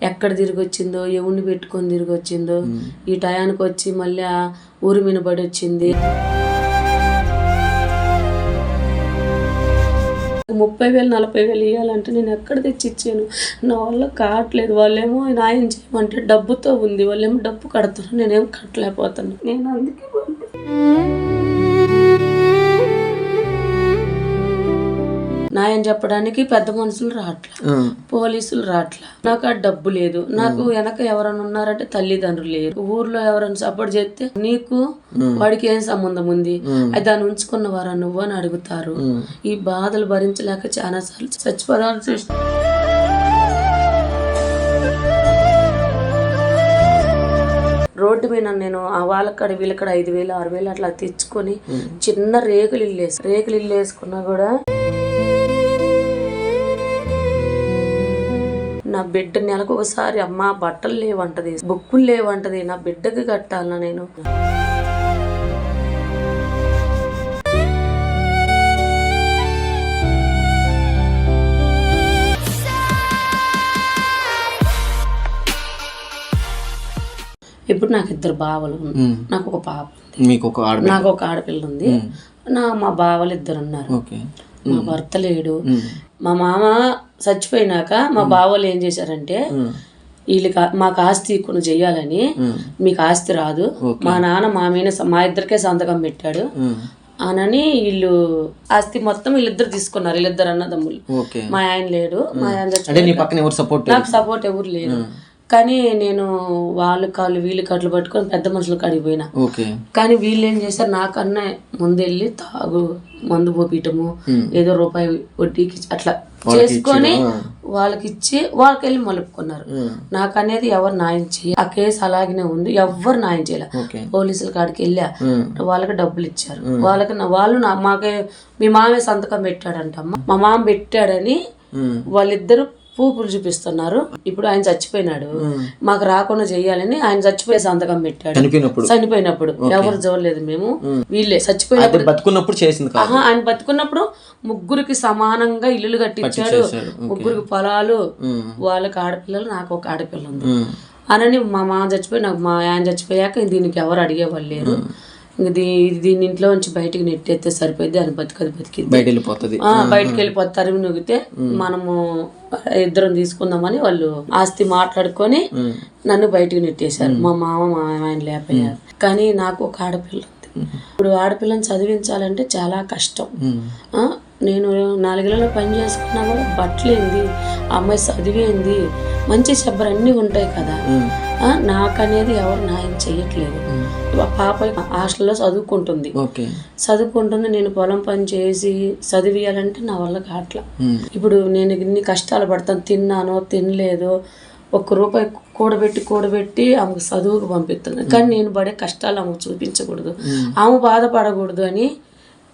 ఎక్కడ తిరిగి వచ్చిందో, ఎవరిని పెట్టుకొని తిరిగి వచ్చిందో, ఈ టయానికి వచ్చి మళ్ళీ ఊరి మీద పడి వచ్చింది. 30,000 40,000 ఇవ్వాలంటే నేను ఎక్కడ తెచ్చి ఇచ్చాను? నా వల్ల కావట్లేదు. వాళ్ళేమో న్యాయం చేయమంటే డబ్బుతో ఉంది, వాళ్ళేమో డబ్బు కడతారు, నేనేం కట్టలేకపోతాను. నేను అందుకే న్యాయం చెప్పడానికి పెద్ద మనుషులు రావట్లా, పోలీసులు రావట్లా. నాకు ఆ డబ్బు లేదు. నాకు వెనక ఎవరైనా ఉన్నారంటే తల్లిదండ్రులు లేరు. ఊర్లో ఎవరైనా సపోర్ట్ చేస్తే నీకు వాడికి ఏం సంబంధం ఉంది, అది దాన్ని ఉంచుకున్న వారా నువ్వు అని అడుగుతారు. ఈ బాధలు భరించలేక చాలా సార్లు చచ్చిపోదాల్సి వస్తుంది. రోడ్డు మీద నేను వాళ్ళక్కడ వీళ్ళక్కడ 5,000 6,000 అట్లా తెచ్చుకొని చిన్న రేకులు ఇల్లు వేసుకున్నా కూడా నా బిడ్డ నెలకు ఒకసారి అమ్మ బట్టలు లేవంటది, బుక్కులు లేవంటది, నా బిడ్డకి కట్టాలన్నా నేను. ఇప్పుడు నాకు 2 బావలు, నాకు ఒక పాప ఉంది, నాకు ఒక ఆడపిల్ల ఉంది. మా బావలు 2 ఉన్నారు. మా భర్త లేడు. మా మామ చచ్చిపోయినాక మా బావలు ఏం చేశారంటే, వీళ్ళకి మాకు ఆస్తి కొన్ని చెయ్యాలని, మీకు ఆస్తి రాదు, మా నాన్న మా ఇద్దరికే సంతకం పెట్టాడు అనని వీళ్ళు ఆస్తి మొత్తం వీళ్ళిద్దరు తీసుకున్నారు. వీళ్ళిద్దరు అన్నదమ్ములు. మా ఆయన లేడు, మా ఆయన నాకు సపోర్ట్ ఎవరు లేరు. కానీ నేను వీళ్ళు కట్లు పట్టుకొని పెద్ద మనుషులు కాడికి పోయినా. కానీ వీళ్ళు ఏం చేశారు, నాకన్నా ముందెళ్ళి మందు పోపీయటము, ఏదో రూపాయి వడ్డీకి అట్లా చేసుకొని వాళ్ళకిచ్చి వాళ్ళకెళ్ళి మలుపుకున్నారు. నాకు అనేది ఎవరు న్యాయం చేయ, ఆ కేసు అలాగనే ఉంది, ఎవ్వరు న్యాయం చేయలే. పోలీసుల కాడికి వెళ్ళా, వాళ్ళకి డబ్బులు ఇచ్చారు. వాళ్ళు మాకే మీ మామే సంతకం పెట్టాడంటమ్మా, మా మామ పెట్టాడని వాళ్ళిద్దరు పూపులు చూపిస్తున్నారు. ఇప్పుడు ఆయన చచ్చిపోయినాడు, మాకు రాకుండా చెయ్యాలని ఆయన చచ్చిపోయే సంతకం పెట్టాడు. చనిపోయినప్పుడు ఎవరు చూడలేదు మేము, వీళ్ళే చచ్చిపోయినప్పుడు ఆయన బతుకున్నప్పుడు ముగ్గురికి సమానంగా ఇల్లులు కట్టించాడు, ముగ్గురికి పొలాలు, వాళ్ళకి ఆడపిల్లలు, నాకు ఒక ఆడపిల్ల ఉంది అనని. మా మామ చచ్చిపోయి మా ఆయన చచ్చిపోయాక దీనికి ఎవరు అడిగేవాళ్ళు లేరు. దీని ఇంట్లో నుంచి బయటికి నెట్టేస్తే సరిపోయింది, అది బతికింది, బయటకు వెళ్ళిపోతే తరిమి నొగితే మనము 2 తీసుకుందామని వాళ్ళు ఆస్తి మాట్లాడుకొని నన్ను బయటికి నెట్టేశారు. మా మామ మా ఆయన లేకపోయారు. కానీ నాకు ఒక ఆడపిల్ల ఉంది. ఇప్పుడు ఆడపిల్లని చదివించాలంటే చాలా కష్టం. నేను 4 ఏళ్ళలో పని చేసుకున్నా కూడా బట్టలేంది, అమ్మాయి చదివేంది, మంచి శబ్బరు అన్నీ ఉంటాయి కదా. నాకనేది ఎవరు న్యాయం చెయ్యట్లేదు. పాప హాస్టల్లో చదువుకుంటుంది. నేను పొలం పని చేసి చదివియాలంటే నా వల్ల కావట్లా. ఇప్పుడు నేను ఇన్ని కష్టాలు పడతాను, తిన్నానో తినలేదో, 1 రూపాయి కూడబెట్టి ఆమెకు చదువుకు పంపిస్తున్నాను. కానీ నేను పడే కష్టాలు ఆమెకు చూపించకూడదు, ఆమె బాధపడకూడదు అని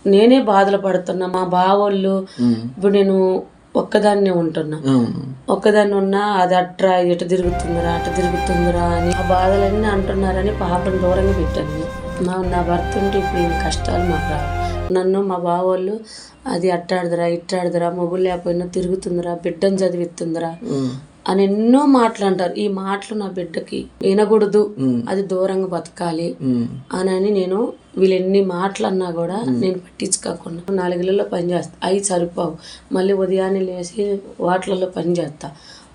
నేనే బాధలు పడుతున్నా. మా బావోళ్ళు ఇప్పుడు నేను ఒక్కదాన్నే ఉంటున్నా, ఒక్కదాన్ని ఉన్నా అది అట్రా ఇటు తిరుగుతుందిరా అని ఆ బాధలన్నీ అంటున్నారని పాపను దూరంగా పెట్టాను. నా భర్త ఉంటే ఇప్పుడు ఈ కష్టాలు మాకు రావు. నన్ను మా బావోళ్ళు అది ఇట్టాడుదురా మొగులు లేకపోయినా తిరుగుతుందిరా, బిడ్డను చదివిస్తుందిరా అని ఎన్నో మాటలు అంటారు. ఈ మాటలు నా బిడ్డకి వినకూడదు, అది దూరంగా బతకాలి అని నేను వీళ్ళు ఎన్ని మాటలు అన్నా కూడా నేను పట్టించుకోకుండా 4 ఇళ్ళలో పని చేస్తా. అవి సరిపోవు, మళ్ళీ ఉదయాన్నే లేచి వాటిలలో పని చేస్తా.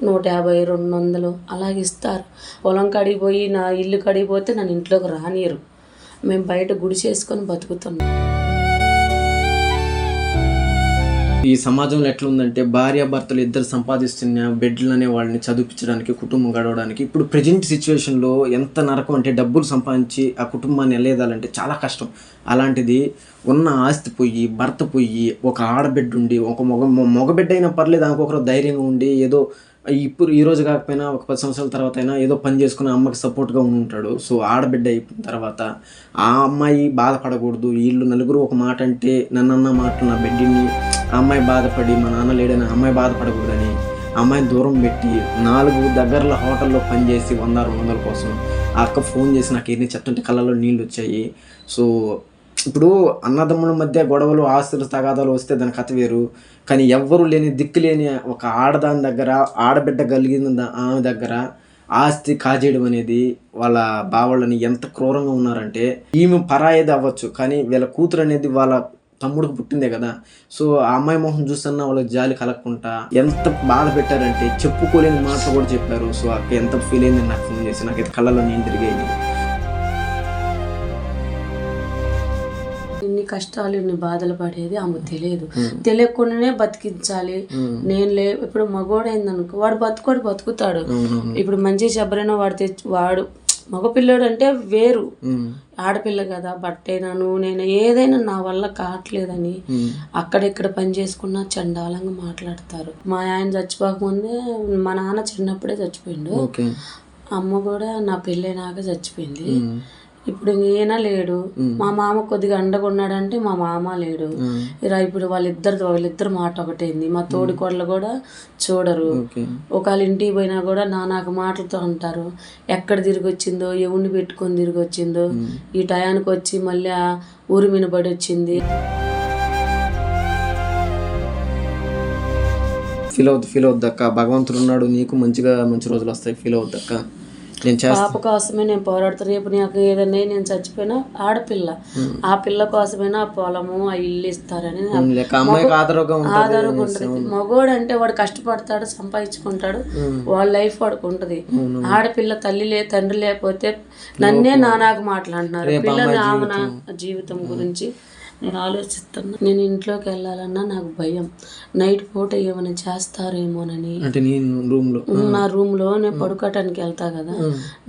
150 200 అలాగే ఇస్తారు. పొలం కడిగి పోయి నా ఇల్లు కడిగిపోతే నన్ను ఇంట్లోకి రానియరు. మేము బయట గుడిసేసుకొని బతుకుతున్నాం. ఈ సమాజంలో ఎట్లుందంటే భార్యాభర్తలు 2 సంపాదిస్తున్న బెడ్లు అనే వాళ్ళని చదివించడానికి, కుటుంబం గడవడానికి ఇప్పుడు ప్రజెంట్ సిచ్యువేషన్లో ఎంత నరకం అంటే, డబ్బులు సంపాదించి ఆ కుటుంబాన్ని వెళ్ళేదాలంటే చాలా కష్టం. అలాంటిది ఉన్న ఆస్తి పోయి, భర్త పోయి, ఒక ఆడబిడ్డ ఉండి, ఒక మగబిడ్డ అయినా పర్లేదు, ఇంకొకరు ధైర్యంగా ఉండి ఏదో ఇప్పుడు ఈ రోజు కాకపోయినా ఒక 10 సంవత్సరాల తర్వాత అయినా ఏదో పని చేసుకుని అమ్మకి సపోర్ట్గా ఉంటాడు. సో ఆడబిడ్డ అయిపోయిన తర్వాత ఆ అమ్మాయి బాధపడకూడదు. వీళ్ళు నలుగురు ఒక మాట అంటే నన్నన్న మాటలు నా బిడ్డని ఆ అమ్మాయి బాధపడి, మా నాన్న లేడని అమ్మాయి బాధపడకూడదని అమ్మాయిని దూరం పెట్టి 4 దగ్గరలో హోటల్లో పనిచేసి 100 200 కోసం ఆ అక్క ఫోన్ చేసి నాకు ఏదైనా చెప్తుంటే కళ్ళలో నీళ్ళు వచ్చాయి. సో ఇప్పుడు అన్నదమ్ముల మధ్య గొడవలు ఆస్తులు తగాదాలు వస్తే దాని కథ వేరు, కానీ ఎవ్వరు లేని దిక్కు లేని ఒక ఆడదాని దగ్గర, ఆడబిడ్డ కలిగిన ఆమె దగ్గర ఆస్తి కాజేయడం అనేది వాళ్ళ బావాళ్ళని ఎంత క్రూరంగా ఉన్నారంటే, ఈమె పరాయేది అవ్వచ్చు కానీ వీళ్ళ కూతురు అనేది వాళ్ళ తమ్ముడికి పుట్టిందే కదా. సో ఆ అమ్మాయి మొహం చూస్తున్నా వాళ్ళకి జాలి కలగకుండా ఎంత బాధ పెట్టారంటే చెప్పుకోలేని మాటలు కూడా చెప్పారు. సో అక్క ఎంత ఫీల్ అయిందని నాకు ఫోన్ చేసి నాకైతే కళ్ళలో నేను తిరిగాయి. ఇన్ని కష్టాలు ఇన్ని బాధలు పడేది ఆమెకు తెలియదు. తెలియకుండానే బతికించాలి. ఇప్పుడు మగోడైందనుకో వాడు బతుకుతాడు. ఇప్పుడు మంచి శబ్బరైనా వాడు మగపిల్లడు అంటే వేరు. ఆడపిల్ల కదా, బట్టైనా నూనెైనా ఏదైనా నా వల్ల కావట్లేదని అక్కడెక్కడ పని చేసుకున్నా చండాలంగా మాట్లాడతారు. మా ఆయన చచ్చిపోకముందే మా నాన్న చిన్నప్పుడే చచ్చిపోయిండు. అమ్మ కూడా నా పెళ్ళైనాక చచ్చిపోయింది. ఇప్పుడు ఈయన లేడు. మా మామ కొద్దిగా అండగా ఉన్నాడంటే మా మామ లేడు. ఇప్పుడు వాళ్ళిద్దరు మాట ఒకటైంది. మా తోడి కోడలు కూడా చూడరు. ఒకవేళ ఇంటికి పోయినా కూడా నాకు మాటలతో అంటారు. ఎక్కడ తిరిగి వచ్చిందో, ఎవరిని పెట్టుకొని తిరిగి వచ్చిందో, ఈ టయానికి వచ్చి మళ్ళీ ఊరి మీద పడి వచ్చింది. ఫీల్ అవుద్దక్క, భగవంతుడు ఉన్నాడు, నీకు మంచి రోజులు వస్తాయి. ఫీల్ అవుద్దక్క. పాప కోసమే నేను పోరాడుతాను. రేపు నాకు ఏదన్నా నేను చచ్చిపోయినా ఆడపిల్ల, ఆ పిల్ల కోసమైనా ఆ పొలము ఆ ఇల్లు ఇస్తారని ఆధారంగా ఉంటుంది. మగోడు అంటే వాడు కష్టపడతాడు, సంపాదించుకుంటాడు, వాళ్ళ లైఫ్ వాడికి ఉంటది. ఆడపిల్ల తండ్రి లేకపోతే నన్నే నాకు మాట్లాడుతున్నారు. పిల్లలు ఆమె జీవితం గురించి నేను ఆలోచిస్తున్నా. నేను ఇంట్లోకి వెళ్ళాలన్నా నాకు భయం. నైట్ పూట ఏమైనా చేస్తారేమోనని. నా రూమ్ లో నేను పడుకోవటానికి వెళ్తా కదా,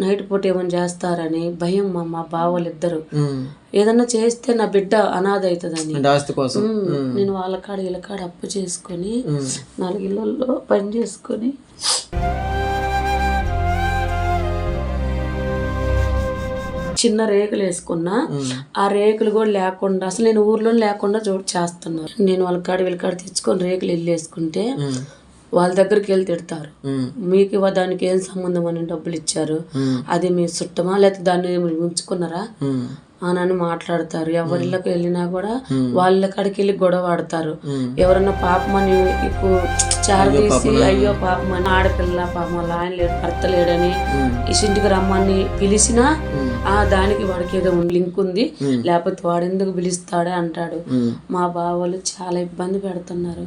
నైట్ పూట ఏమైనా చేస్తారని భయం. మా బావలిద్దరు ఏదన్నా చేస్తే నా బిడ్డ అనాథ అవుతుందని నేను వాళ్ళ కాడ వీళ్ళ కాడ అప్పు చేసుకొని 4 ఇళ్ళల్లో పని చేసుకొని చిన్న రేకులు వేసుకున్నా. ఆ రేకులు కూడా లేకుండా, అసలు నేను ఊర్లో లేకుండా చేస్తున్నాను. నేను వాళ్ళ కాడ వీళ్ళ కాడ తెచ్చుకొని రేకులు ఇల్లు వేసుకుంటే వాళ్ళ దగ్గరికి వెళ్ళి తిడతారు. మీకు దానికి ఏం సంబంధం అని డబ్బులు ఇచ్చారు, అది మీ చుట్టమా లేకపోతే దాన్ని ఉంచుకున్నారా అని మాట్లాడతారు. ఎవరిళ్ళకి వెళ్ళినా కూడా వాళ్ళ కాడికి వెళ్ళి గొడవ ఆడతారు. ఎవరన్నా పాపమని చారదీసి అయ్యో పాపమని, ఆడపిల్ల పాపం వాళ్ళ ఆయన లేడు, భర్త లేడని ఇంటికి రమ్మని పిలిచినా దానికి వాడికి ఏదో లింక్ ఉంది, లేకపోతే వాడు ఎందుకు పిలుస్తాడే అంటాడు. మా బావలు చాలా ఇబ్బంది పెడుతున్నారు.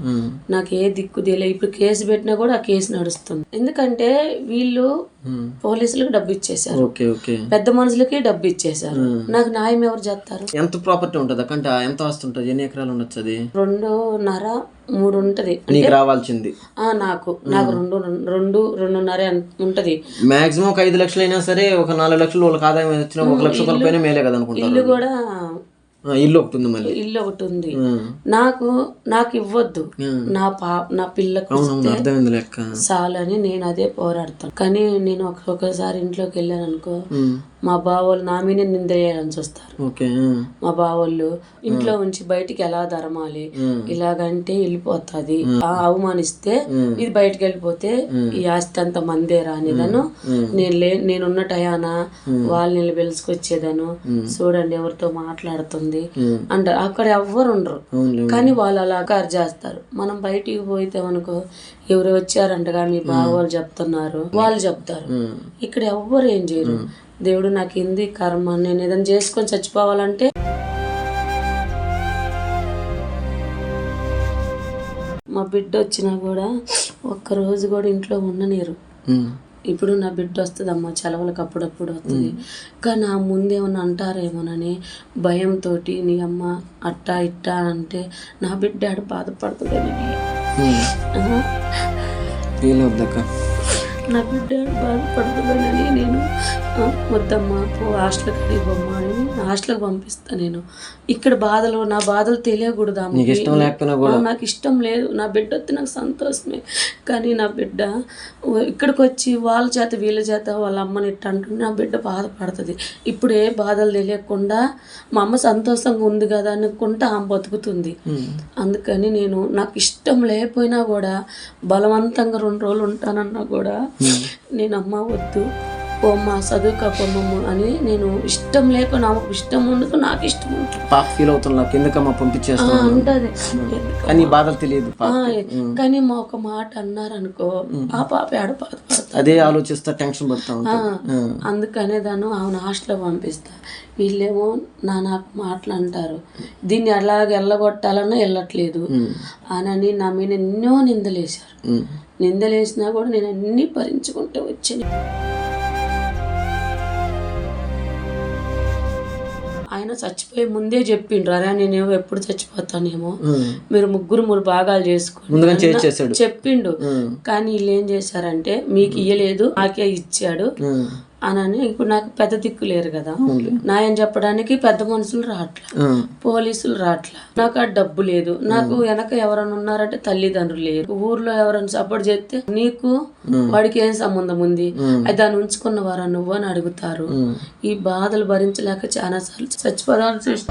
నాకు ఏ దిక్కు తెలియదు. ఇప్పుడు కేసు పెట్టినా కూడా ఆ కేసు నడుస్తుంది. ఎందుకంటే వీళ్ళు పోలీసులకు డబ్బు ఇచ్చేసారు, పెద్ద మనుషులకి డబ్బు ఇచ్చేసారు. నాకు న్యాయం ఎవరు చేస్తారు? ఎంత ప్రాపర్టీ ఉంటది అక్కడ? ఎంత ఆస్తి ఉంటది? ఎన్ని ఎకరాలు ఉండొచ్చు? అది 2.5-3 ఉంటది. నీకు రావాల్సింది నాకు 2.5 ఉంటది. మాక్సిమం 5 లక్షలు అయినా సరే ఒక 4 లక్షలు వాళ్ళకి ఆదాయం వచ్చిన 1 లక్ష రూపాయల పైన మేలే కదా అనుకుంటారు. ఇల్లు కూడా ఇల్లు ఒకటి ఉంది, మళ్ళీ ఇల్లు ఒకటి ఉంది. నాకు ఇవ్వద్దు, నా పిల్లకు చాలని నేను అదే పోరాడతాను. కానీ నేను ఒక్కొక్కసారి ఇంట్లోకి వెళ్ళాను అనుకో, మా బావోళ్ళు నా మీద నిందేయాలని చూస్తారు. మా బావోళ్ళు ఇంట్లో ఉంచి బయటికి ఎలా ధరమాలి, ఇలాగంటే వెళ్ళిపోతుంది, అవమానిస్తే ఇది బయటికి వెళ్ళిపోతే ఈ ఆస్తి అంత మందేరా అనేదను. నేనున్న టయానా వాళ్ళని పిలుచుకొచ్చేదాను. చూడండి ఎవరితో మాట్లాడుతుంది అంటారు. అక్కడ ఎవ్వరు ఉండరు, కానీ వాళ్ళు అలా కారు చేస్తారు. మనం బయటికి పోయితే అనుకో, ఎవరు వచ్చారంటగా మీ బావోళ్ళు చెప్తున్నారు, వాళ్ళు చెప్తారు. ఇక్కడ ఎవ్వరు ఏం చేయరు. దేవుడు నాకు ఇంది కర్మ, నేను ఏదైనా చేసుకొని చచ్చిపోవాలంటే మా బిడ్డ వచ్చినా కూడా ఒక్కరోజు కూడా ఇంట్లో ఉండనీరు. ఇప్పుడు నా బిడ్డ వస్తుంది అమ్మ, సెలవులకు అప్పుడప్పుడు వస్తుంది, కానీ నా ముందేమన్నా అంటారేమోనని భయంతో నీ అమ్మ అట్టా ఇట్టా అంటే నా బిడ్డ ఆడ బాధపడుతుందని నా బిడ్డ బాధపడుతుందని నేను వద్దమ్మా హాస్టల్కి అడిగిపోమ్మా అని హాస్టల్కి పంపిస్తాను. నేను ఇక్కడ నా బాధలు తెలియకూడదు. నాకు ఇష్టం లేదు. నా బిడ్డ వస్తే నాకు సంతోషమే, కానీ నా బిడ్డ ఇక్కడికి వచ్చి వాళ్ళ చేత వీళ్ళ చేత వాళ్ళ అమ్మని ఇట్ట అంటుంటే నా బిడ్డ బాధపడుతుంది. ఇప్పుడు ఏ బాధలు తెలియకుండా మా అమ్మ సంతోషంగా ఉంది కదా అనుకుంటే ఆమె బతుకుతుంది. అందుకని నాకు ఇష్టం లేకపోయినా కూడా బలవంతంగా 2 రోజులు ఉంటానన్నా కూడా నేను అమ్మ వద్దు, పోమ్మా చదువుకోపోమ్మ అని నేను ఇష్టం లేక నాకు ఇష్టం ఉండదు, నాకు ఇష్టం ఉంటుంది. పాప ఫీల్ అవుతున్నా ఎందుకమ్మా పంపించేస్తా ఉంటుంది కానీ బాధలు తెలియదు. కానీ మా ఒక మాట అన్నారనుకో ఆ పాప ఆడ బాధపడుతుంది, అదే ఆలోచిస్తా టెన్షన్ పడతా ఉంటా. అందుకనే దాన్ని ఆమెను హాస్టల్లో పంపిస్తా. వీళ్ళేమో నాకు మాటలు అంటారు, దీన్ని అలాగే వెళ్ళగొట్టాలన్నా వెళ్ళట్లేదు అని నా మీద ఎన్నో నిందలేశారు. నిందలేసినా కూడా నేను అన్ని భరించుకుంటూ వచ్చాను. ఆయన చచ్చిపోయే ముందే చెప్పిండ్రు, అరే నేనేమో ఎప్పుడు చచ్చిపోతానేమో, మీరు ముగ్గురు భాగాలు చేసుకోండి చెప్పిండు. కానీ వీళ్ళు ఏం చేశారంటే మీకు ఇయ్యలేదు నాకే ఇచ్చాడు అని. ఇప్పుడు నాకు పెద్ద దిక్కు లేరు కదా, న్యాయం చెప్పడానికి పెద్ద మనుషులు రావట్లా, పోలీసులు రావట్లా, నాకు ఆ డబ్బు లేదు, నాకు వెనక ఎవరైనా ఉన్నారంటే తల్లిదండ్రులు లేరు, ఊర్లో ఎవరైనా సపోర్ట్ చేస్తే నీకు వాడికి ఏం సంబంధం ఉంది, అది దాన్ని ఉంచుకున్న వారా నువ్వు అని అడుగుతారు. ఈ బాధలు భరించలేక చాలా సార్లు చచ్చిపోదాం చూసి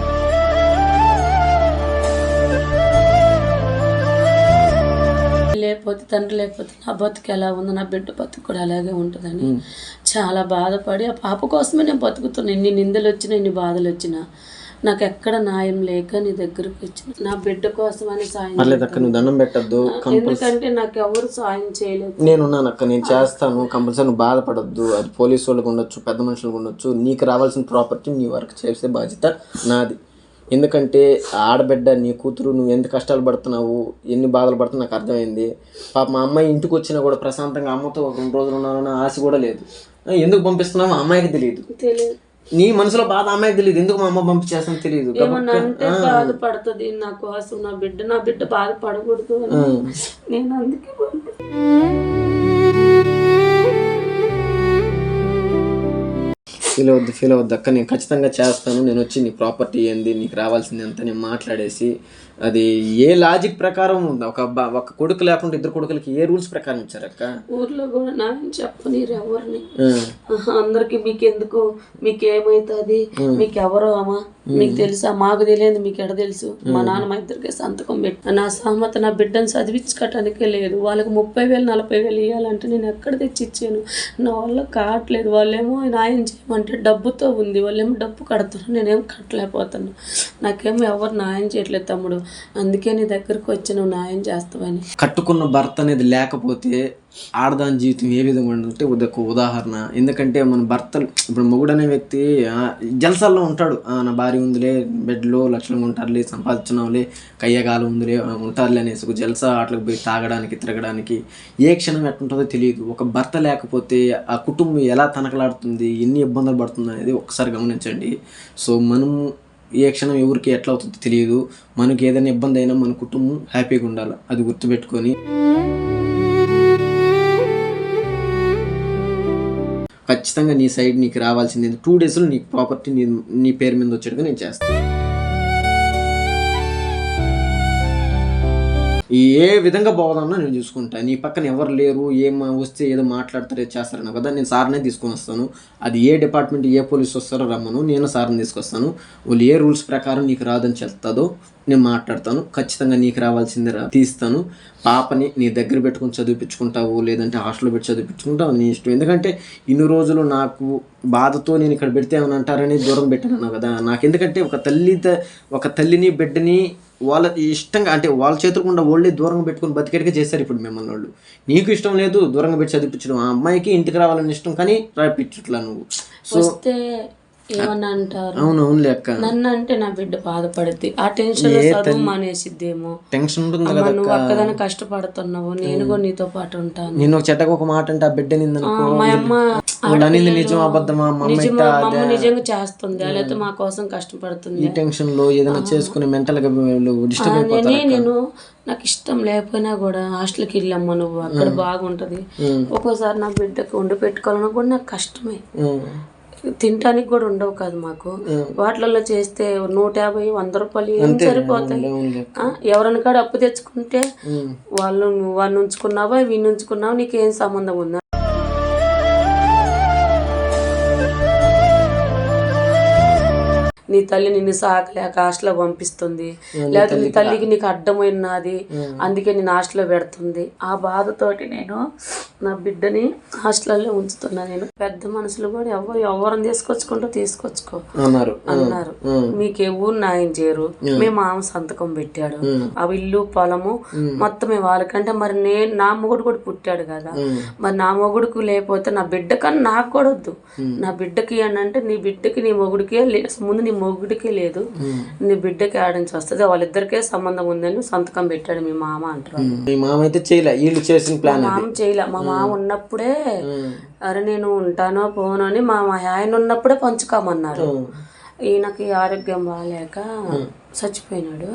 లేకపోతే తండ్రి లేకపోతే నా బతుకు ఎలా ఉందో, నా బిడ్డ బతుకు కూడా అలాగే ఉంటుందని చాలా బాధపడి ఆ పాప కోసమే నేను బతుకుతున్నాను. ఇన్ని నిందలు వచ్చినా ఇన్ని బాధలు వచ్చినా నాకు ఎక్కడ న్యాయం లేక నీ దగ్గరకు వచ్చిన నా బిడ్డ కోసం అని సాయం. నువ్వు దండం పెట్టద్దు, ఎందుకంటే నాకు ఎవరు సాయం చేయలేదు. నేనున్నాను అక్క, నేను చేస్తాను కంపల్సరీ, నువ్వు బాధపడద్దు. అది పోలీసు వాళ్ళకు ఉండొచ్చు, పెద్ద మనుషులకు ఉండొచ్చు, నీకు రావాల్సిన ప్రాపర్టీ నీ వర్క్ చేసే బాధ్యత నాది. ఎందుకంటే ఆడబిడ్డ నీ కూతురు, నువ్వు ఎంత కష్టాలు పడుతున్నావు, ఎన్ని బాధలు పడుతున్నావు నాకు అర్థమైంది. పాప మా అమ్మాయి ఇంటికి వచ్చినా కూడా ప్రశాంతంగా అమ్మతో ఒక 2 రోజులు ఉన్నానన్న ఆశ కూడా లేదు. ఎందుకు పంపిస్తున్నావు అమ్మాయికి తెలియదు, నీ మనసులో బాధ అమ్మాయికి తెలియదు, ఎందుకు మా అమ్మ పంపించేస్తాను తెలియదు. ఏమన్నంటే బాధపడుతుంది నా కోసం, నా బిడ్డ బాధపడకూడదు నేను అందుకే ఫీల్ అవద్దు అక్క, నేను ఖచ్చితంగా చేస్తాను. నేను వచ్చి నీ ప్రాపర్టీ ఏంది, నీకు రావాల్సింది అంతా నేను మాట్లాడేసి, అది ఏ లాజిక్ ప్రకారం ఉంది, ఒక కొడుకు లేకుండా 2 కొడుకులకి ఏ రూల్స్ ప్రకారం ఇచ్చారక్క? ఊర్లో కూడా నాయన చెప్పనీరు ఎవరిని, అందరికి మీకెందుకు, మీకేమైతుంది, మీకెవరో అమ్మా మీకు తెలుసా, మాకు తెలియదు మీకు ఎడ తెలుసు, మా నాన్న మా ఇద్దరికి సంతకం పెట్టి నా సహమత నా బిడ్డను చదివించుకోవటానికే లేదు, వాళ్ళకి 30,000 40,000 ఇవ్వాలంటే నేను ఎక్కడ తెచ్చి ఇచ్చాను, నా వల్ల కావట్లేదు. వాళ్ళేమో న్యాయం చేయమంటే డబ్బుతో ఉంది, వాళ్ళేమో డబ్బు కడతారు, నేనేం కట్టలేకపోతాను, నాకేమో ఎవరు న్యాయం చేయట్లేదు తమ్ముడు, అందుకే నీ దగ్గరకు వచ్చి నువ్వు న్యాయం చేస్తావని. కట్టుకున్న భర్త అనేది లేకపోతే ఆడదాని జీవితం ఏ విధంగా ఉంటే ఒక ఉదాహరణ. ఎందుకంటే మన భర్తలు, ఇప్పుడు మొగుడు అనే వ్యక్తి జల్సాల్లో ఉంటాడు, నా భార్య ఉందిలే, బెడ్లో లక్షణంగా ఉంటారులే, సంపాదించినావులే, కయ్యగాలు ఉందిలే ఉంటారులే అనేసి ఒక జల్సా ఆటలకు పోయి తాగడానికి తిరగడానికి ఏ క్షణం ఎట్లుంటుందో తెలియదు. ఒక భర్త లేకపోతే ఆ కుటుంబం ఎలా తనకలాడుతుంది, ఎన్ని ఇబ్బందులు పడుతుంది అనేది ఒకసారి గమనించండి. సో మనము ఏ క్షణం ఎవరికి ఎట్లా అవుతుందో తెలియదు. మనకి ఏదైనా ఇబ్బంది అయినా మన కుటుంబం హ్యాపీగా ఉండాలి, అది గుర్తుపెట్టుకొని ఖచ్చితంగా నీ సైడ్ నీకు రావాల్సింది 2 డేస్లో నీకు ప్రాపర్టీ నీ పేరు మీద వచ్చేట్టుగా నేను చేస్తాను. ఏ విధంగా పోదామన్నా నేను చూసుకుంటా, నీ పక్కన ఎవరు లేరు, వస్తే ఏదో మాట్లాడతారో చేస్తారన్నా కదా, నేను సార్నే తీసుకొని వస్తాను. అది ఏ డిపార్ట్మెంట్ ఏ పోలీసు వస్తారో రమ్మను, నేను సార్ని తీసుకొస్తాను. వాళ్ళు ఏ రూల్స్ ప్రకారం నీకు రాదని చెప్తాదో నేను మాట్లాడతాను. ఖచ్చితంగా నీకు రావాల్సిందే తీస్తాను. పాపని నీ దగ్గర పెట్టుకుని చదివించుకుంటావు, లేదంటే హాస్టల్లో పెట్టి చదివించుకుంటావు, నీ ఇష్టం. ఎందుకంటే ఇన్ని రోజులు నాకు బాధతో నేను ఇక్కడ పెడితే ఏమని అంటారని దూరం పెట్టాను కదా. నాకు ఎందుకంటే ఒక తల్లిని బిడ్డని వాళ్ళ ఇష్టంగా, అంటే వాళ్ళ చేతులకుండా వాళ్ళే దూరంగా పెట్టుకుని బతికేట్టుగా చేస్తారు ఇప్పుడు మిమ్మల్ని వాళ్ళు. నీకు ఇష్టం లేదు దూరంగా పెట్టి చదివించడం, ఆ అమ్మాయికి ఇంటికి రావాలని ఇష్టం కానీ రాపించట్లా నువ్వు. సో ఏమన్నా అంటారు, అవునవునులే అక్క, నన్ను అంటే నా బిడ్డ బాధపడుద్ది, ఆ టెన్షన్ చదువు మానేసిద్దేమో, టెన్షన్ ఉంటుంది కదా, నువ్వు అక్కదాన్ని కష్టపడుతున్నావు, నేను కూడా నీతో పాటు ఉంటాను. నేను ఒక చెట్టకు ఒక మాట అంటే ఆ బిడ్డ నిందనుకో, మా అమ్మ నిజం అబద్ధమా, నిజంగా చేస్తుంది, లేకపోతే మా కోసం కష్టపడుతుంది. ఈ టెన్షన్ లో ఏదైనా చేసుకుని మెంటల్ గా డిస్టర్బ్ అయిపోతారు. నేను నాకు ఇష్టం లేకపోయినా కూడా హాస్టల్కి వెళ్ళమ్మా నువ్వు, అక్కడ బాగుంటది. ఒక్కోసారి నా బిడ్డకు వండి పెట్టుకోవాలన్నా కూడా నాకు కష్టమే, తినటానికి కూడా ఉండవు కాదు మాకు. వాటిలలో చేస్తే 150 100 రూపాయలు ఏం సరిపోతాయి. ఎవరైనా కాడ అప్పు తెచ్చుకుంటే వాళ్ళని ఉంచుకున్నావా వీడిని ఉంచుకున్నావా నీకేం సంబంధం ఉందా? నీ తల్లి నిన్ను సాకలేక హాస్టల్లో పంపిస్తుంది, లేకపోతే నీ తల్లికి నీకు అడ్డమైనది అందుకే నేను హాస్టల్లో పెడుతుంది. ఆ బాధతోటి నేను నా బిడ్డని హాస్టల్లో ఉంచుతున్నా. నేను పెద్ద మనుషులు కూడా ఎవరిని తీసుకొచ్చుకో అన్నారు. మీకు ఎవరు న్యాయం చేయరు, మీ మామ సంతకం పెట్టాడు, ఆ ఇల్లు పొలము మొత్తం వాళ్ళకంటే మరి నా మొగుడు కూడా పుట్టాడు కదా, మరి నా మొగుడుకు లేకపోతే నా బిడ్డకన్నా నాకు కూడా వద్దు. నా బిడ్డకి అని అంటే నీ బిడ్డకి నీ మొగుడికే ముందు నీ మొగుడికే లేదు, నీ బిడ్డకి ఆడించి వస్తుంది, వాళ్ళిద్దరికే సంబంధం ఉందని సంతకం పెట్టాడు మీ మామ అంటారు. మామ చేయలే. మా మామ ఉన్నప్పుడే అరే నేను ఉంటానో పోను అని మా ఆయన ఉన్నప్పుడే పంచుకోమన్నారు. ఈయనకి ఆరోగ్యం బాగాలేక చచ్చిపోయినాడు.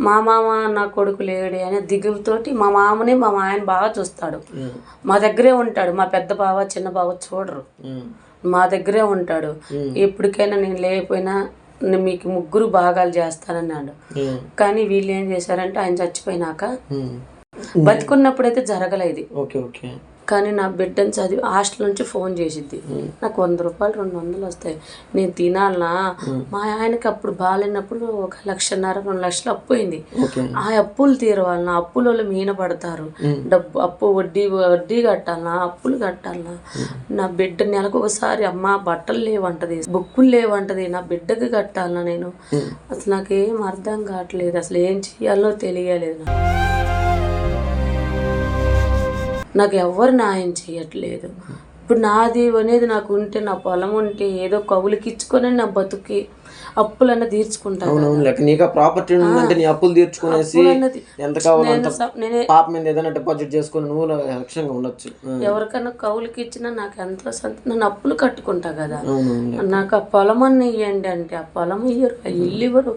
మా మామ నా కొడుకు లేడే అనే దిగులతోటి మా మామని మా ఆయన బాగా చూస్తాడు, మా దగ్గరే ఉంటాడు. మా పెద్ద బావ చిన్న బావ చూడరు, మా దగ్గరే ఉంటాడు. ఎప్పటికైనా నేను లేకపోయినా మీకు ముగ్గురు భాగాలు చేస్తానన్నాడు. కానీ వీళ్ళు ఏం చేశారంటే ఆయన చచ్చిపోయినాక, బతికున్నప్పుడైతే జరగలేదు. కానీ నా బిడ్డని చదివి హాస్టల్ నుంచి ఫోన్ చేసిద్ది, నాకు 100 రూపాయలు 200 వస్తాయి, నేను తినాలనా. మా ఆయనకి అప్పుడు బాగాలేనప్పుడు 1,50,000 2 లక్షలు అప్పు అయింది. ఆ అప్పులు తీరవాలన్నా, అప్పుల మీన పడతారు, అప్పు వడ్డీ కట్టాలనా, అప్పులు కట్టాలనా. నా బిడ్డ నెలకు ఒకసారి అమ్మ బట్టలు లేవంటది, బుక్కులు లేవంటది, నా బిడ్డకి కట్టాలనా. నేను అసలు నాకేం అర్థం కావట్లేదు, అసలు ఏం చెయ్యాలో తెలియలేదు. నాకు ఎవరు న్యాయం చేయట్లేదు. ఇప్పుడు నాది అనేది నాకు ఉంటే, నా పొలం ఉంటే ఏదో కవులకి ఇచ్చుకొని నా బతుకి అప్పులన్నా తీర్చుకుంటాను. ప్రాపర్టీ ఉందంటే నీ అప్పులు తీర్చుకునేసి ఎంత కావాలంటే పాప మీద ఏదైనా డిపాజిట్ చేసుకుని నువ్వు లక్ష్యంగా ఉండొచ్చు. ఎవరికైనా కవులకి ఇచ్చినా నాకు ఎంతో నేను అప్పులు కట్టుకుంటా కదా. నాకు ఆ పొలం అన్న ఇవ్వండి అంటే ఆ పొలం ఇయ్యరు, ఆ ఇల్లు ఇవ్వరు.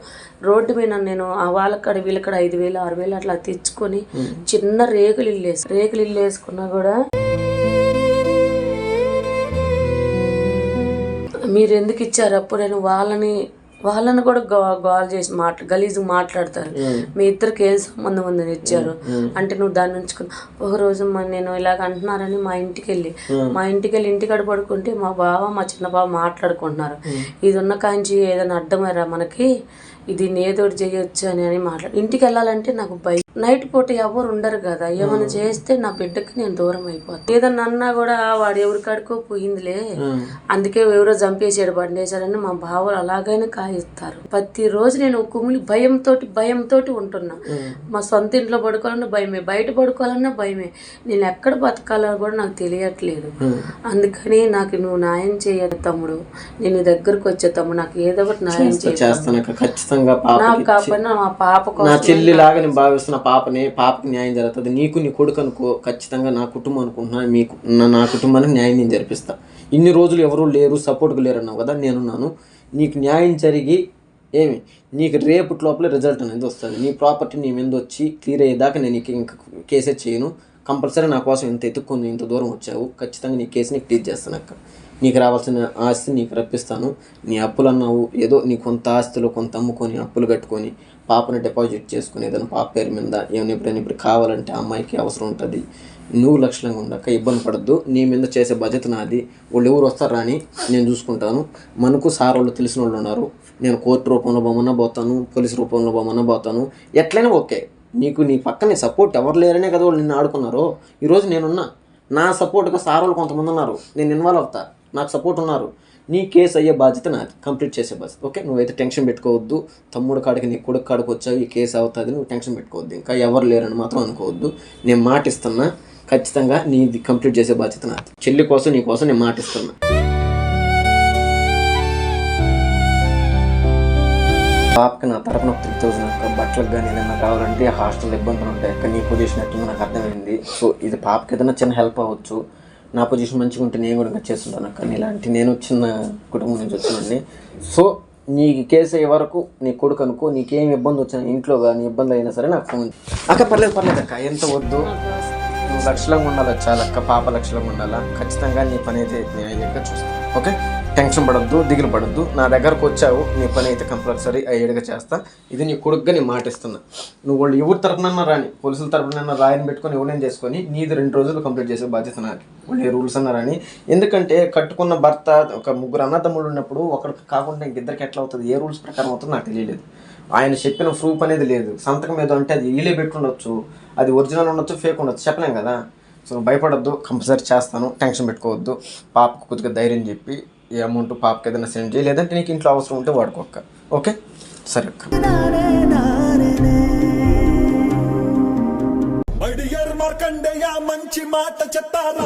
రోడ్డు మీద నేను ఆ వాళ్ళక్కడ వీళ్ళక్కడ 5,000 6,000 అట్లా తెచ్చుకొని చిన్న రేకులు ఇల్లు వేసుకున్నా కూడా మీరు ఎందుకు ఇచ్చారు అప్పుడు, నేను వాళ్ళని కూడా గోల్ చేసి గలీజు మాట్లాడతారు. మీ ఇద్దరికి ఏం సంబంధం ఉందని ఇచ్చారు అంటే నువ్వు దాన్ని ఉంచుకుని. ఒకరోజు నేను ఇలాగ అంటున్నారని మా ఇంటికి వెళ్ళి ఇంటికాడ పడుకుంటే మా బావ మా చిన్న బావ మాట్లాడుకుంటున్నారు. ఇది ఉన్న కాంచి ఏదైనా అడ్డమేరా మనకి, ఇది ఏదోటి చేయొచ్చు అని మాట్లాడు. ఇంటికి వెళ్ళాలంటే నాకు భయం. నైట్ పూట ఎవరు ఉండరు కదా, ఏమైనా చేస్తే నా బిడ్డకి నేను దూరం అయిపోతాను. ఏదన్నా అన్నా కూడా వాడు ఎవరికాడికో పోయిందిలే, అందుకే ఎవరో చంపేసాడు బండేశాడని మా బావలు అలాగైనా కాయిస్తారు. ప్రతిరోజు నేను కుమిలి భయంతోటి ఉంటున్నా. మా సొంత ఇంట్లో పడుకోవాలన్నా భయమే, బయట పడుకోవాలన్నా భయమే. నేను ఎక్కడ బతకాలో కూడా నాకు తెలియట్లేదు. అందుకని నాకు నువ్వు న్యాయం చేయాలి తమ్ముడు, నేను దగ్గరకు వచ్చే తమ్ముడు, నాకు ఏదో ఒకటి న్యాయం చేస్తాను. నాకు కాకపోయినా మా పాప చెల్లిలాగా నేను భావిస్తున్న పాపకి న్యాయం జరుగుతుంది. నీకు నీ కొడుకు అనుకో, ఖచ్చితంగా నా కుటుంబం అనుకుంటున్నా, మీకు నా కుటుంబానికి న్యాయం నేను జరిపిస్తా. ఇన్ని రోజులు ఎవరు లేరు, సపోర్ట్గా లేరు అన్నావు కదా, నేనున్నాను. నీకు న్యాయం జరిగి నీకు రేపటి లోపల రిజల్ట్ అనేది వస్తుంది. నీ ప్రాపర్టీ నీ మీద వచ్చి క్లియర్ అయ్యేదాకా నేను ఇంకా కేసే చేయను. కంపల్సరీ నా కోసం ఇంత ఎత్తుక్కొని ఇంత దూరం వచ్చావు, ఖచ్చితంగా నీ కేసుని క్లియర్ చేస్తాను అక్క. నీకు రావాల్సిన ఆస్తి నీకు రప్పిస్తాను. నీ అప్పులు అన్నావు, ఏదో నీ కొంత ఆస్తులు కొంత అమ్ముకొని అప్పులు కట్టుకొని పాపని డిపాజిట్ చేసుకుని ఏదైనా పాప పేరు మీద ఎప్పుడైనా ఇప్పుడు కావాలంటే ఆ అమ్మాయికి అవసరం ఉంటుంది. నువ్వు లక్షణంగా ఉండక ఇబ్బంది పడద్దు. నీ మీద చేసే బాధ్యత నాది. వాళ్ళు ఎవరు వస్తారు రాని నేను చూసుకుంటాను. మనకు సార్ వాళ్ళు తెలిసిన వాళ్ళు ఉన్నారు. నేను కోర్టు రూపంలో పోమన్నా పోతాను, పోలీస్ రూపంలో పోమన్నా పోతాను, ఎట్లయినా ఓకే. నీ పక్కనే సపోర్ట్ ఎవరు లేరనే కదా వాళ్ళు నిన్ను ఆడుకున్నారు. ఈరోజు నేనున్నా. నా సపోర్ట్గా సార్ వాళ్ళు కొంతమంది ఉన్నారు, నేను ఇన్వాల్వ్ అవుతా, నాకు సపోర్ట్ ఉన్నారు. నీ కేసు అయ్యే బాధ్యత నాది, కంప్లీట్ చేసే బాధ్యత. ఓకే, నువ్వైతే టెన్షన్ పెట్టుకోవద్దు. తమ్ముడు కాడికి నీ కొడుకు కాడికి వచ్చావు, ఈ కేసు అవుతుంది, నువ్వు టెన్షన్ పెట్టుకోవద్దు. ఇంకా ఎవరు లేరని మాత్రం అనుకోవద్దు. నేను మాటిస్తున్నా, ఖచ్చితంగా నీది కంప్లీట్ చేసే బాధ్యత నాది. చెల్లి కోసం నీ కోసం నేను మాటిస్తున్నా. పాపకి నా తరపున 3,000 బట్టలకు కానీ ఏదైనా కావాలంటే హాస్టల్లో ఇబ్బందులు ఉంటాయి. కానీ నీ పొజిషన్ ఎట్టుందో నాకు అర్థమైంది. సో ఇది పాపకి ఏదైనా చిన్న హెల్ప్ అవ్వచ్చు. నా పొజిషన్ మంచిగా ఉంటే నేను కూడా చేస్తుంటాను. కానీ ఇలాంటి నేను చిన్న కుటుంబం నుంచి వచ్చినండి. సో నీ కేసు అయ్యే వరకు నీ కొడుకు అనుకో, నీకేం ఇబ్బంది వచ్చినా ఇంట్లో కానీ ఇబ్బంది అయినా సరే నాకు ఫోన్ అక్క. పర్లేదు అక్క, ఎంత వద్దు. నువ్వు లక్షలంగా ఉండాలి చాలు అక్క, పాప లక్షలంగా ఉండాలా. ఖచ్చితంగా నీ పని అయితే నేను అయ్యాక చూస్తాను. ఓకే. టెన్షన్ పడొద్దు, దిగులు పడొద్దు. నా దగ్గరకు వచ్చావు, నీ పని అయితే కంపల్సరీ అయ్యేడుగా చేస్తా. ఇది నీ కొడుకుగా నేను మాటిస్తున్నా. నువ్వు వాళ్ళు ఎవరి తరపునన్నా రాని, పోలీసుల తరపునన్నా రాయని పెట్టుకొని ఎవరైనా చేసుకొని నీది 2 రోజులు కంప్లీట్ చేసే బాధ్యత నాది. వాళ్ళు ఏ రూల్స్ అన్నా రాని. ఎందుకంటే కట్టుకున్న భర్త ఒక 3 అన్నదమ్ములు ఉన్నప్పుడు ఒకరికి కాకుండా ఇంకిద్దరికి ఎట్లా అవుతుంది, ఏ రూల్స్ ప్రకారం అవుతుందో నాకు తెలియలేదు. ఆయన చెప్పిన ప్రూఫ్ అనేది లేదు, సంతకం ఏదో అంటే అది వీలే పెట్టుండొచ్చు, అది ఒరిజినల్ ఉండొచ్చు, ఫేక్ ఉండొచ్చు, చెప్పలేం కదా. సో భయపడొద్దు, కంపల్సరీ చేస్తాను, టెన్షన్ పెట్టుకోవద్దు. పాపకు కొద్దిగా ధైర్యం చెప్పి ఈ అమౌంట్ పాపకి ఏదైనా సెండ్ చేయి, లేదంటే నీకు ఇంట్లో అవసరం ఉంటే వాడుకోక్క. ఓకే, సరే అక్క. మంచి మాట చెప్తారా